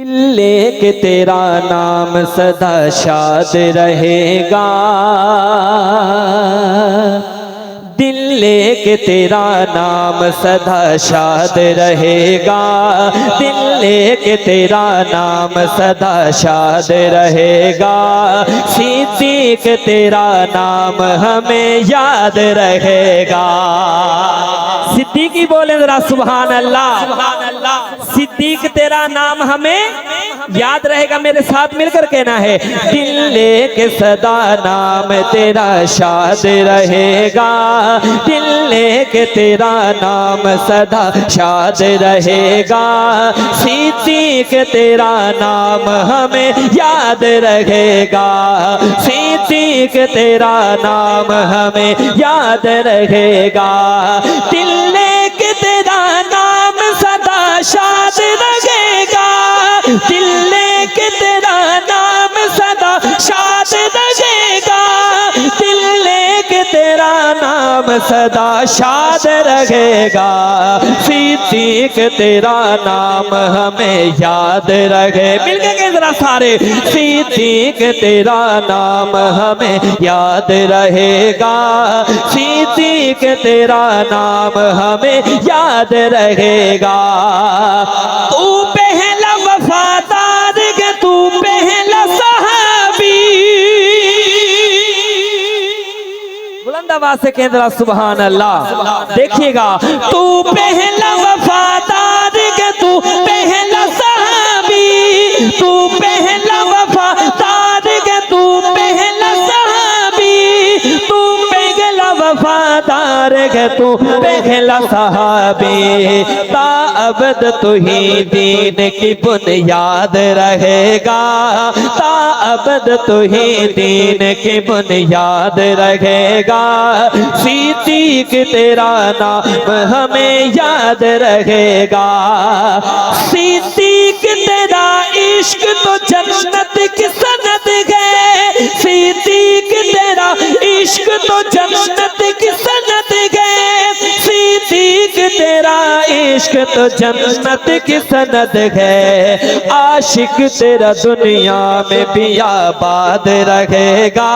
दिल लेके तेरा नाम सदा शाद रहेगा, दिल लेके तेरा नाम सदा शाद रहेगा, दिल लेके तेरा नाम सदा शाद रहेगा। सिद्दीक तेरा नाम हमें याद रहेगा। सिद्दीक ही बोले जरा सुभान अल्लाह, सुभान अल्लाह। सिद्दीक तेरा नाम हमें याद रहेगा, मेरे साथ मिलकर कहना है। दिल लेके सदा नाम तेरा शाद रहेगा, दिल लेके तेरा नाम सदा शाद रहेगा। सिद्दीक तेरा नाम हमें याद रहेगा, सिद्दीक तेरा नाम हमें याद रहेगा। दिल लेके तेरा नाम सदा शाद रहेगा, दिल लेके तेरा नाम सदा शाद रहेगा, दिल लेके तेरा नाम सदा शाद रहेगा। सिद्दीक तेरा नाम हमें याद रहे, मिलके के जरा सारे। सिद्दीक तेरा नाम हमें याद रहेगा, सिद्दीक तेरा नाम हमें याद रहेगा। तू पहला वफादार है, तू पहला सहाबी। बुलंद आवाज से कह जरा सुभान अल्लाह। देखिएगा, तू पहला वफादार है, तू पहला सहाबी, तू पहला वफादार है, तू पहला सहाबी, तू पहला वफादार है, तू पहला सहाबी। ताअबद तू ही दीन की बुनियाद रहेगा, ताअबद तू ही दीन की बुनियाद रहेगा। सिद्दीक तेरा नाम हमें याद रहेगा, सिद्दीक तेरा इश्क तो जन्नत की सनद है, सिद्दीक तेरा इश्क तो जन्नत की सनद है, सिद्दीक तेरा इश्क तो जन्नत की सनद है। आशिक तेरा दुनिया में भी आबाद रहेगा,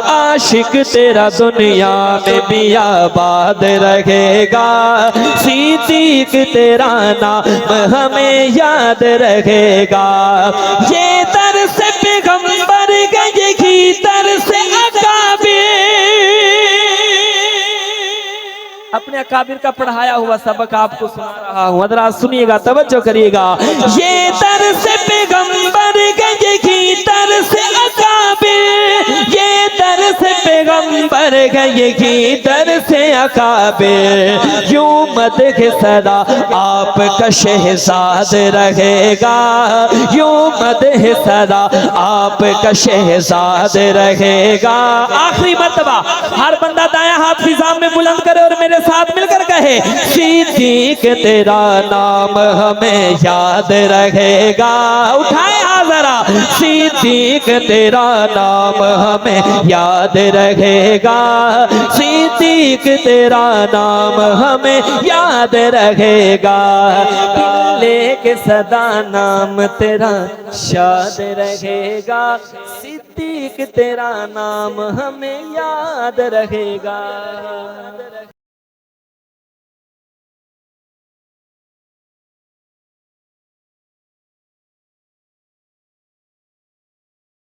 आशिक तेरा दुनिया में भी आबाद रहेगा। सिद्दीक तेरा नाम हमें याद रहेगा। ये दर से पैगंबर गए की दर से अकाबिर, अपने अकाबिर का पढ़ाया हुआ सबक आपको सुना रहा हूँ, जरा सुनिएगा, तवज्जो करिएगा। ये दर से पैगंबर गए की दर से अकाबिर, ये दर से पैगंबर गए की दर से अकाबिर। यूं मदह सदा आपका शहजाद रहेगा, यूं मदह सदा आपका शहजाद रहेगा। आखिरी मर्तबा हर बंदा दाया हाथ फिजा में बुलंद करे और मेरे साथ मिलकर कहे, सिद्दीक तेरा नाम हमें याद रहेगा। उठाए हाजरा, सिद्दीक तेरा नाम हमें याद रहेगा, सिद्दीक तेरा नाम हमें याद रहेगा। दिल लेके सदा नाम तेरा शाद रहेगा, सिद्दीक तेरा नाम हमें याद रहेगा।